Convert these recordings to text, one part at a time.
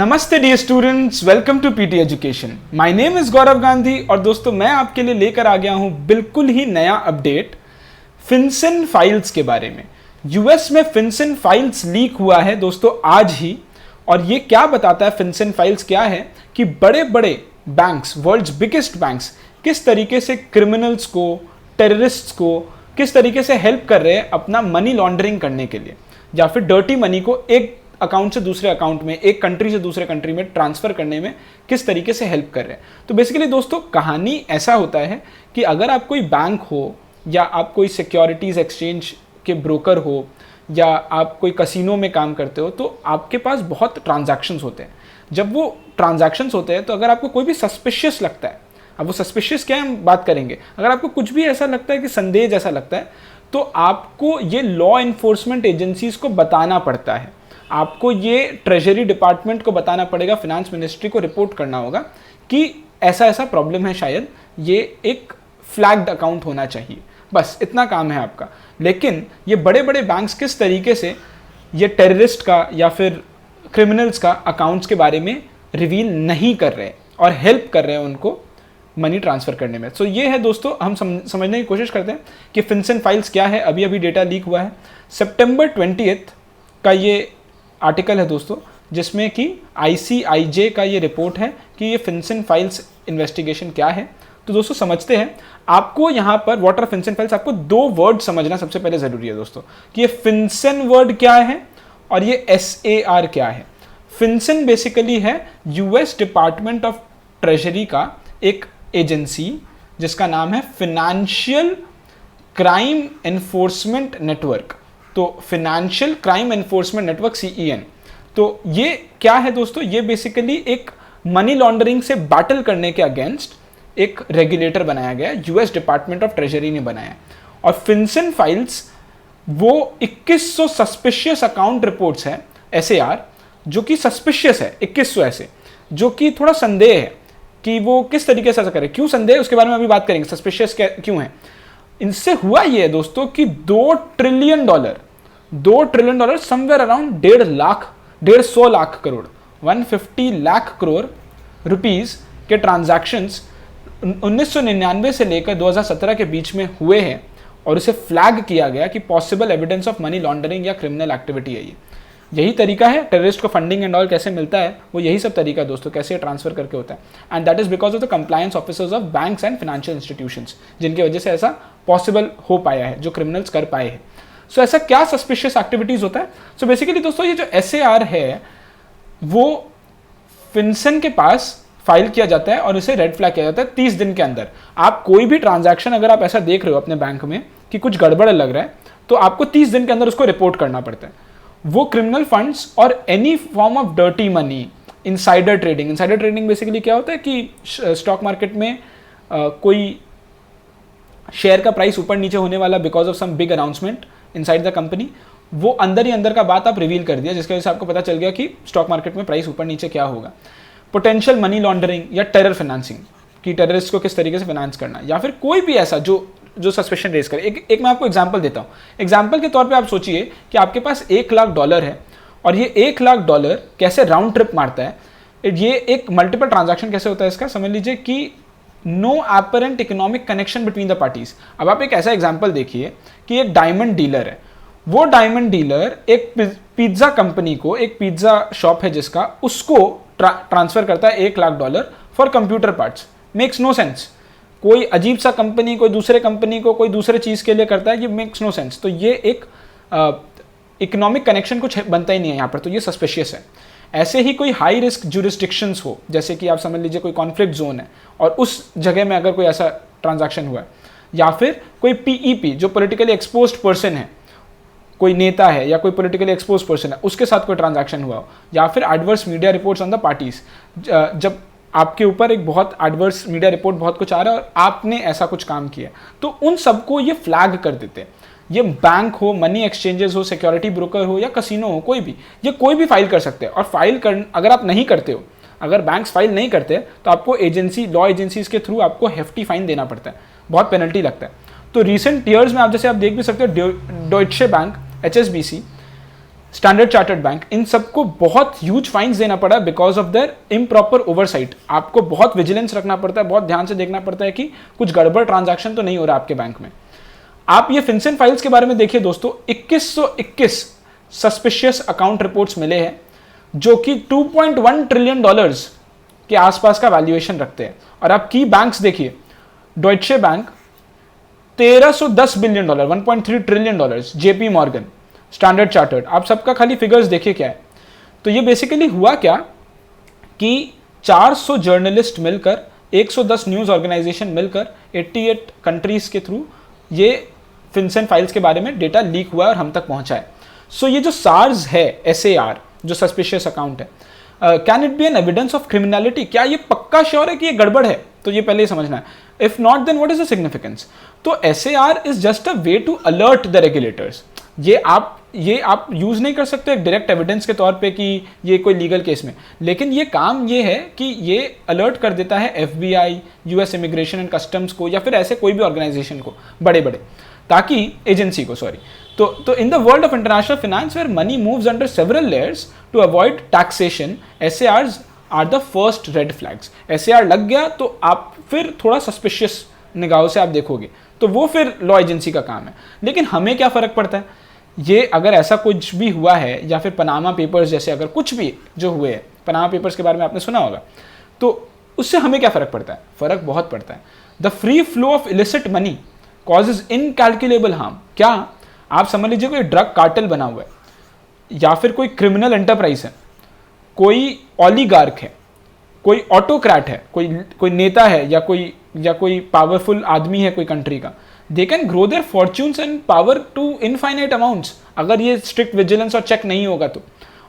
नमस्ते dear students, welcome to PT education. My name is Gaurav Gandhi और दोस्तों मैं आपके लिए लेकर आ गया हूं बिल्कुल ही नया अपडेट फिनसेन फाइल्स के बारे में। यूएस में फिनसेन फाइल्स लीक हुआ है दोस्तों आज ही। और ये क्या बताता है, फिनसेन फाइल्स क्या है कि बड़े बड़े बैंक्स, वर्ल्ड्स बिगेस्ट बैंक्स किस तरीके से क्रिमिनल्स को, टेररिस्ट्स को किस तरीके से हेल्प कर रहे हैं अपना मनी लॉन्ड्रिंग करने के लिए, या फिर डर्टी मनी को एक अकाउंट से दूसरे अकाउंट में, एक कंट्री से दूसरे कंट्री में ट्रांसफर करने में किस तरीके से हेल्प कर रहे हैं। तो बेसिकली दोस्तों कहानी ऐसा होता है कि अगर आप कोई बैंक हो या आप कोई सिक्योरिटीज एक्सचेंज के ब्रोकर हो या आप कोई कसिनो में काम करते हो, तो आपके पास बहुत ट्रांजैक्शंस होते हैं। जब वो ट्रांजैक्शंस होते हैं तो अगर आपको कोई भी सस्पिशियस लगता है, अब वो सस्पिशियस क्या है हम बात करेंगे, अगर आपको कुछ भी ऐसा लगता है कि संदेह जैसा लगता है, तो आपको ये लॉ इन्फोर्समेंट एजेंसीज को बताना पड़ता है। आपको ये ट्रेजरी डिपार्टमेंट को बताना पड़ेगा, फिनेंस मिनिस्ट्री को रिपोर्ट करना होगा कि ऐसा ऐसा प्रॉब्लम है, शायद ये एक फ्लैग्ड अकाउंट होना चाहिए। बस इतना काम है आपका। लेकिन ये बड़े बड़े बैंक्स किस तरीके से ये टेररिस्ट का या फिर क्रिमिनल्स का अकाउंट्स के बारे में रिवील नहीं कर रहे और हेल्प कर रहे हैं उनको मनी ट्रांसफर करने में। सो ये है दोस्तों, हम समझने की कोशिश करते हैं कि फिनसेन फाइल्स क्या है। अभी डेटा लीक हुआ है, सितंबर 20 का ये आर्टिकल है दोस्तों, जिसमें कि ICIJ का ये रिपोर्ट है कि ये फिनसेन फाइल्स इन्वेस्टिगेशन क्या है। तो दोस्तों समझते हैं। आपको यहाँ पर व्हाट आर फिनसेन फाइल्स, आपको दो वर्ड समझना सबसे पहले जरूरी है दोस्तों, कि ये फिनसेन वर्ड क्या है और ये SAR क्या है। फिनसेन बेसिकली है US डिपार्टमेंट ऑफ ट्रेजरी का एक एजेंसी जिसका नाम है फिनेंशियल क्राइम एनफोर्समेंट नेटवर्क। तो financial crime enforcement network CEN। तो ये क्या है दोस्तों, ये बेसिकली एक मनी लॉन्ड्रिंग से बैटल करने के अगेंस्ट एक रेगुलेटर बनाया गया, US डिपार्टमेंट ऑफ ट्रेजरी ने बनाया। और फिनसेन फाइल्स वो 2100 सस्पिशियस अकाउंट रिपोर्ट्स हैं, SAR, जो कि सस्पिशियस है, 2100 ऐसे जो कि थोड़ा संदेह है कि वो किस तरीके से ऐसा करे। क्यों संदेह है उसके बारे में अभी बात करेंगे, सस्पिशियस क्यों है। इनसे हुआ ये है दोस्तों कि $2 trillion somewhere around 150 lakh crore 150 lakh crore rupees के ट्रांजैक्शंस 1999 से लेकर 2017 के बीच में हुए हैं। और इसे फ्लैग किया गया कि possible evidence of money laundering या क्रिमिनल एक्टिविटी है। यही तरीका है टेररिस्ट को फंडिंग एंड ऑल कैसे मिलता है, वो यही सब तरीका दोस्तों, कैसे ट्रांसफर करके होता है। And that is because of the compliance officers of banks and financial institutions, जिनकी वजह से ऐसा पॉसिबल हो पाया है, जो क्रिमिनल्स कर पाए हैं। सो ऐसा क्या सस्पिशियस एक्टिविटीज होता है। सो बेसिकली दोस्तों ये जो SAR है वो फिनसेन के पास फाइल किया जाता है और इसे रेड फ्लैग किया जाता है 30 दिन के अंदर। आप कोई भी ट्रांजैक्शन अगर आप ऐसा देख रहे हो अपने बैंक में कि कुछ गड़बड़ लग रहा है, तो आपको 30 दिन के अंदर उसको रिपोर्ट करना पड़ता है। वो क्रिमिनल फंड्स और any form of dirty money, insider trading basically क्या होता है कि स्टॉक मार्केट में कोई शेयर का प्राइस ऊपर नीचे होने वाला because of some big announcement inside the company, वो अंदर ही अंदर का बात आप रिवील कर दिया, जिसकी वजह से आपको पता चल गया कि स्टॉक मार्केट में प्राइस ऊपर नीचे क्या होगा। पोटेंशियल मनी लॉन्ड्रिंग या टेरर फाइनेंसिंग, कि टेररिस्ट को किस तरीके से फाइनेंस करना, या फिर कोई भी ऐसा जो सस्पेशन रेज करे। एक मैं आपको एग्जांपल देता हूँ। एग्जांपल के तौर पे आप सोचिए कि आपके पास $1 लाख है और ये $1 लाख कैसे राउंड ट्रिप मारता है। ये एक मल्टीपल ट्रांजैक्शन कैसे होता है इसका समझ लीजिए कि no apparent economic connection between the parties. अब आप एक ऐसा एग्जांपल देखिए कि एक डायमंड डीलर है, वो डायमंड डीलर एक पिज्जा कंपनी को, एक पिज्जा शॉप है जिसका, उसको ट्रांसफर करता है $1 lakh for computer parts. Makes no sense. कोई अजीब सा कंपनी कोई दूसरे कंपनी को कोई दूसरे चीज के लिए करता है, ये मेक्स नो सेंस। तो ये एक इकोनॉमिक कनेक्शन कुछ बनता ही नहीं है यहाँ पर, तो ये सस्पिशियस है। ऐसे ही कोई हाई रिस्क जुरिस्डिक्शंस हो, जैसे कि आप समझ लीजिए कोई कॉन्फ्लिक्ट जोन है और उस जगह में अगर कोई ऐसा ट्रांजैक्शन हुआ है, या फिर कोई PEP जो पॉलिटिकली एक्सपोज्ड पर्सन है, कोई नेता है या कोई पॉलिटिकली एक्सपोज पर्सन है, उसके साथ कोई ट्रांजैक्शन हुआ हो, या फिर adverse media reports on the parties, जब आपके ऊपर एक बहुत एडवर्स मीडिया रिपोर्ट बहुत कुछ आ रहा है और आपने ऐसा कुछ काम किया, तो उन सबको ये फ्लैग कर देते हैं। ये बैंक हो, मनी एक्सचेंजेस हो, सिक्योरिटी ब्रोकर हो या कसिनो हो, कोई भी, ये कोई भी फाइल कर सकते हैं। और फाइल कर अगर आप नहीं करते हो, अगर बैंक्स फाइल नहीं करते तो आपको लॉ एजेंसीज के थ्रू आपको हेफ्टी फाइन देना पड़ता है, बहुत पेनल्टी लगता है। तो रिसेंट ईयर्स में आप देख भी सकते हो, Deutsche bank HSBC standard chartered bank, इन सबको बहुत ह्यूज फाइन्स देना पड़ा because of their improper oversight. आपको बहुत विजिलेंस रखना पड़ता है, बहुत ध्यान से देखना पड़ता है कि कुछ गड़बड़ ट्रांजैक्शन तो नहीं हो रहा आपके बैंक में। आप ये फिनसेन फाइल्स के बारे में देखिए दोस्तों, 2121 सस्पिशियस अकाउंट रिपोर्ट्स मिले हैं जो कि 2.1 ट्रिलियन डॉलर्स के आसपास का वैल्यूएशन रखते हैं। और आप की बैंक्स देखिए, डॉइचे bank 1310 billion dollar, 1.3 trillion dollars, JP Morgan, standard chartered, आप सबका खाली फिगर्स देखिए क्या है। तो ये बेसिकली हुआ क्या कि 400 जर्नलिस्ट मिलकर, 110 न्यूज़ ऑर्गेनाइजेशन मिलकर 88 कंट्रीज के थ्रू ये फिनसेन फाइल्स के बारे में डेटा लीक हुआ और हम तक पहुंचा है। सो ये जो सार्स है, SAR, जो सस्पिशियस अकाउंट है, can it be an evidence of criminality? क्या ये पक्का श्योर है कि ये गड़बड़ है? तो ये पहले ही समझना है। If not then what is the significance? तो SAR is just a way to alert the regulators. ये आप यूज नहीं कर सकते एक डायरेक्ट एविडेंस के तौर पे कि ये कोई लीगल केस में, लेकिन ये काम ये है कि ये अलर्ट कर देता है FBI, US immigration and customs को, या फिर ऐसे कोई भी ऑर्गेनाइजेशन को, बड़े बड़े, ताकि एजेंसी को, सॉरी। तो in the world of international finance where money moves under several layers to avoid taxation, SARs are the first red flags. SAR लग गया तो आप फिर थोड़ा सस्पिशियस निगाहों से आप देखोगे, तो वो फिर लॉ एजेंसी का काम है। लेकिन हमें क्या फर्क पड़ता है? ये अगर ऐसा कुछ भी हुआ है, या फिर पनामा पेपर्स जैसे अगर कुछ भी जो हुए हैं, पनामा पेपर्स के बारे में आपने सुना होगा, तो उससे हमें क्या फ़र्क पड़ता है? फ़र्क बहुत पड़ता है। The free flow of illicit money causes incalculable harm. क्या आप समझ लीजिए कोई ड्रग कार्टेल बना हुआ है, या फिर कोई क्रिमिनल एंटरप्राइज है, कोई ऑलिगार्क है, कोई ऑटोक्रैट है, कोई नेता है, या कोई पावरफुल आदमी है कोई कंट्री का, they can grow their fortunes and power to infinite amounts, अगर ये स्ट्रिक्ट विजिलेंस और चेक नहीं होगा तो।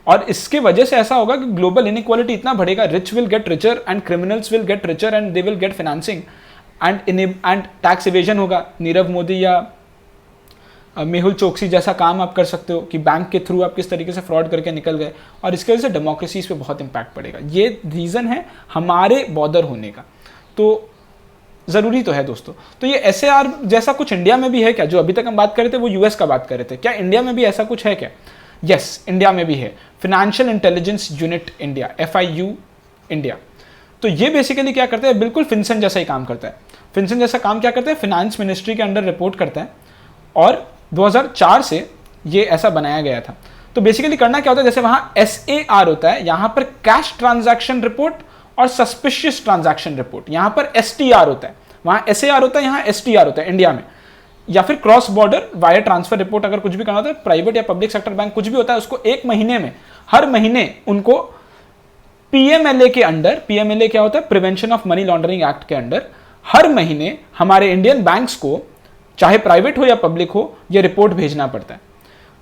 और इसके वजह से ऐसा होगा कि ग्लोबल इनइक्वालिटी इतना बढ़ेगा, rich will get richer and criminals will get richer and they will get financing and tax evasion होगा। नीरव मोदी या मेहुल चोकसी जैसा काम आप कर सकते हो कि बैंक के थ्रू आप किस तरीके से फ्रॉड करके निकल गए, और इसके वजह से डेमोक्रेसीज पे बहुत इंपैक्ट पड़ेगा। ये रीज़न है हमारे बॉर्डर होने का, तो ज़रूरी तो है दोस्तों। तो ये SAR जैसा कुछ इंडिया में भी है क्या? जो अभी तक हम बात कर रहे थे वो US का बात कर रहे थे, क्या इंडिया में भी ऐसा कुछ है क्या? यस, इंडिया में भी है। Financial intelligence unit India, FIU India. तो ये बेसिकली क्या करता है? बिल्कुल फिनसेन जैसा ही काम करता है। फिनसेन जैसा काम क्या करता है? फिनांस मिनिस्ट्री के अंडर रिपोर्ट करता है, और 2004 से ये ऐसा बनाया गया था। तो बेसिकली करना क्या होता है? जैसे वहाँ SAR होता है, यहाँ पर कैश ट्रांजैक्शन रिपोर्ट और सस्पिशियस ट्रांजैक्शन रिपोर्ट, यहाँ पर STR होता है। वहाँ SAR होता है, यहाँ STR होता है इंडिया में। या फिर cross border wire transfer report अगर कुछ भी करना होता है, प्राइवेट या पब्लिक सेक्टर बैंक कुछ भी होता है, उसको एक महीने में, हर महीने उनको PMLA के अंडर, PMLA क्या होता है? Prevention of money laundering act के अंडर, हर महीने हमारे इंडियन बैंक्स को, चाहे प्राइवेट हो या पब्लिक हो, ये रिपोर्ट भेजना पड़ता है।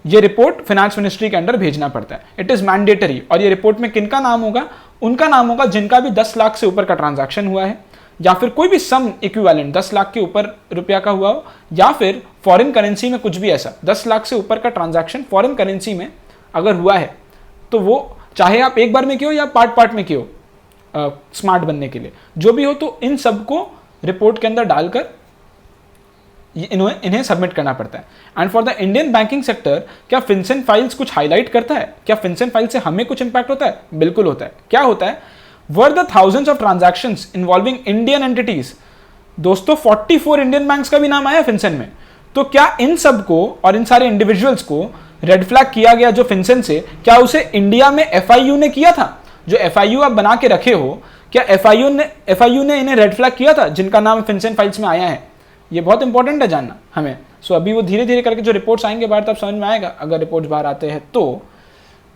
ये रिपोर्ट फाइनेंस मिनिस्ट्री के अंडर भेजना पड़ता है। It is mandatory. और ये रिपोर्ट में किनका नाम होगा? उनका नाम होगा जिनका भी 10 लाख से ऊपर का ट्रांजैक्शन हुआ है, या फिर कोई भी सम इक्विवेलेंट 10 लाख के ऊपर रुपया का हुआ हो, या फिर फॉरेन करेंसी में कुछ भी ऐसा 10 लाख से ऊपर का ट्रांजैक्शन फॉरेन करेंसी में अगर हुआ है, तो वो चाहे आप एक बार में किए हो या पार्ट में किए हो, स्मार्ट बनने के लिए जो भी हो, तो इन सबको रिपोर्ट के अंदर डालकर इन्हें सबमिट करना पड़ता है। And for the Indian banking sector, क्या फिनसेन फाइल्स कुछ हाईलाइट करता है? क्या फिनसेन फाइल से हमें कुछ इंपैक्ट होता है? बिल्कुल होता है। क्या होता है? Were the thousands of transactions involving Indian entities. दोस्तों 44 इंडियन बैंक्स का भी नाम आया फिनसेन में। तो क्या इन सब को और इन सारे इंडिविजुअल्स को रेड फ्लैग किया गया जो फिनसेन से? क्या उसे इंडिया में FIU ने किया था? जो FIU आप बना के रखे हो, क्या FIU ने इन्हें रेड फ्लैग किया था जिनका नाम फिनसेन फाइल्स में आया है? ये बहुत इंपॉर्टेंट है जानना हमें। सो अभी वो धीरे धीरे करके जो रिपोर्ट्स आएंगे बाहर, तब समझ में आएगा। अगर रिपोर्ट्स बाहर आते हैं तो,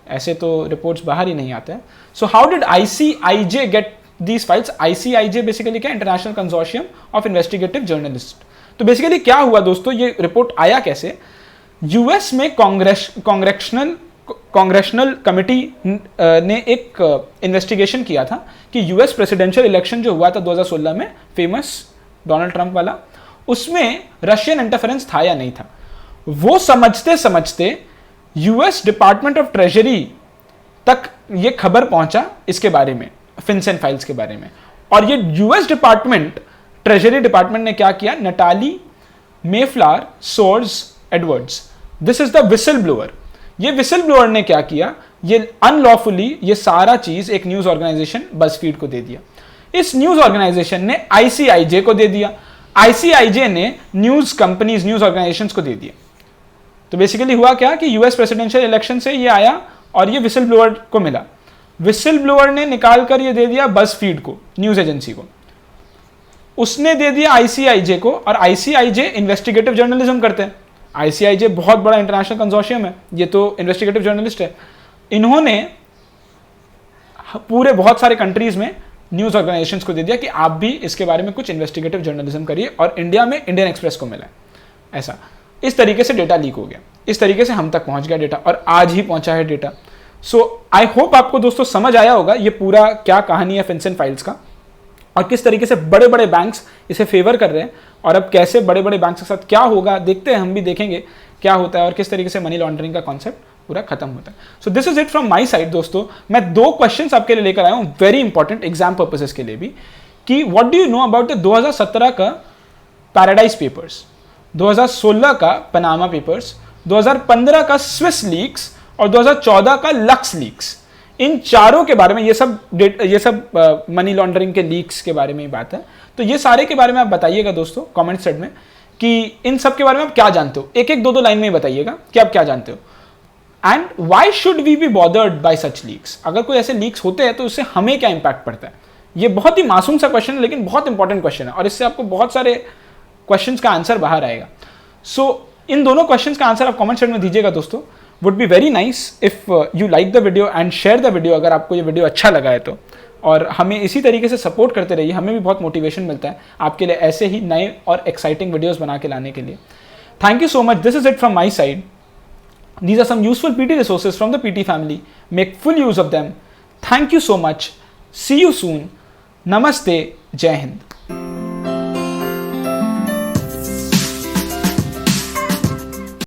ऐसे तो रिपोर्ट्स बाहर ही नहीं आते हैं। So how did ICIJ get these files? ICIJ basically क्या? International consortium of investigative journalist. तो बेसिकली क्या हुआ दोस्तों, ये रिपोर्ट आया कैसे? US में कांग्रेशनल कमिटी ने एक इन्वेस्टिगेशन किया था कि US प्रेसिडेंशियल इलेक्शन जो हुआ था 2016 में, फेमस डोनाल्ड ट्रंप वाला, उसमें रशियन इंटरफेरेंस था या नहीं था। वो समझते समझते US डिपार्टमेंट ऑफ ट्रेजरी तक ये खबर पहुंचा इसके बारे में, फिनसेन फाइल्स के बारे में। और ये US डिपार्टमेंट, ट्रेजरी डिपार्टमेंट ने क्या किया? Natalie Mayflower Sours Edwards, this is the whistle blower. ये विसल ब्लोअर ने क्या किया, ये अनलॉफुली ये सारा चीज एक न्यूज ऑर्गेनाइजेशन बज़फीड को दे दिया। इस न्यूज ऑर्गेनाइजेशन ने आईसीआईजे को दे दिया, आईसीआईजे ने न्यूज कंपनीज, न्यूज ऑर्गेनाइजेशंस को दे दिया। तो बेसिकली हुआ क्या कि यूएस प्रेसिडेंशियल इलेक्शन से ये आया और ये विसल ब्लोअर को मिला। विसल ब्लोअर ने निकाल कर ये दे दिया बज़फीड को, न्यूज एजेंसी को, उसने दे दिया आईसीआईजे को, और आईसीआईजे इन्वेस्टिगेटिव जर्नलिज्म करते हैं। आईसीआईजे बहुत बड़ा इंटरनेशनल कंसोर्शियम है, ये तो इन्वेस्टिगेटिव जर्नलिस्ट है। इन्होंने पूरे बहुत सारे कंट्रीज में न्यूज ऑर्गेनाइजेशंस को दे दिया कि आप भी इसके बारे में कुछ इन्वेस्टिगेटिव जर्नलिज्म करिए, और इंडिया में इंडियन एक्सप्रेस को मिला ऐसा। इस तरीके से डेटा लीक हो गया, इस तरीके से हम तक पहुंच गया डेटा, और आज ही पहुंचा है डेटा। सो आई होप आपको दोस्तों समझ आया होगा ये पूरा क्या कहानी है फिनसेन फाइल्स का, और किस तरीके से बड़े बड़े बैंक्स इसे फेवर कर रहे हैं, और अब कैसे बड़े बड़े बैंक्स के साथ क्या होगा देखते हैं, हम भी देखेंगे क्या होता है और किस तरीके से मनी लॉन्ड्रिंग का कॉन्सेप्ट पूरा खत्म होता है। So this is it from my side दोस्तों। मैं 2 क्वेश्चंस आपके लिए लेकर आया हूं, वेरी इंपॉर्टेंट एग्जाम पर्पसेस के लिए भी, कि what do you know about the 2017 का पैराडाइज पेपर्स, 2016 का पनामा पेपर्स, 2015 का स्विस लीक्स और 2014 का लक्स लीक्स। इन चारों के बारे में, ये सब मनी लॉन्ड्रिंग के लीक्स के बारे में ही बात है। तो ये सारे के बारे में आप बताइएगा दोस्तों कमेंट सेक्शन में कि इन सब के बारे में आप क्या जानते हो, एक एक 2 लाइन में ही बताइएगा कि आप क्या जानते हो। And why should we be bothered by such leaks, अगर कोई ऐसे लीक्स होते हैं तो उससे हमें क्या इंपैक्ट पड़ता है। ये बहुत ही मासूम सा क्वेश्चन है, लेकिन बहुत इंपॉर्टेंट क्वेश्चन है, और इससे आपको बहुत सारे क्वेश्चंस का आंसर बाहर आएगा। सो इन दोनों क्वेश्चंस का आंसर आप कमेंट सेक्शन में दीजिएगा दोस्तों। Would be very nice if you like the video and share the video, अगर आपको ये वीडियो अच्छा लगा है तो, और हमें इसी तरीके से सपोर्ट करते रहिए, हमें भी बहुत मोटिवेशन मिलता है आपके लिए ऐसे ही नए और एक्साइटिंग वीडियोस बना के लाने के लिए। Thank you so much, this is it from my side. These are some useful PT resources from the PT family. Make full use of them. Thank you so much. See you soon. Namaste. Jai Hind.